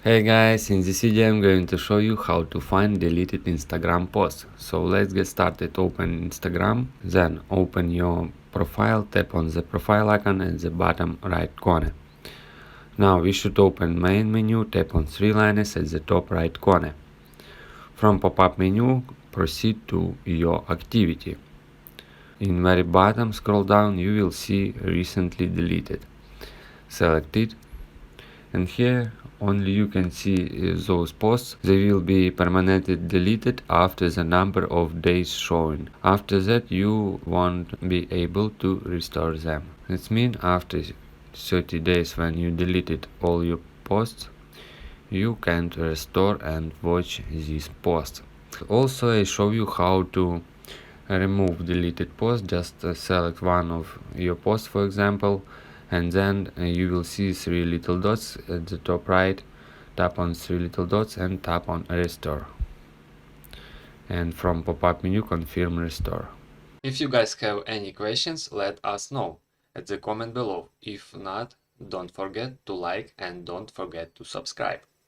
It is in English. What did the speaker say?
Hey guys, in this video I'm going to show you how to find deleted Instagram posts. So let's get started. Open Instagram, then open your profile, tap on the profile icon at the bottom right corner. Now we should open main menu, tap on three lines at the top right corner. From pop-up menu, proceed to your activity. In very bottom scroll down, you will see recently deleted. Select it, and here only you can see those posts. They will be permanently deleted after the number of days shown. After that you won't be able to restore them. It means after 30 days, when you deleted all your posts, you can't restore and watch these posts. Also, I show you how to remove deleted posts. Just select one of your posts, for example, and then you will see three little dots at the top right. Tap on three little dots and tap on restore, and from pop-up menu confirm restore. If you guys have any questions, let us know at the comment below. If not, don't forget to like and don't forget to subscribe.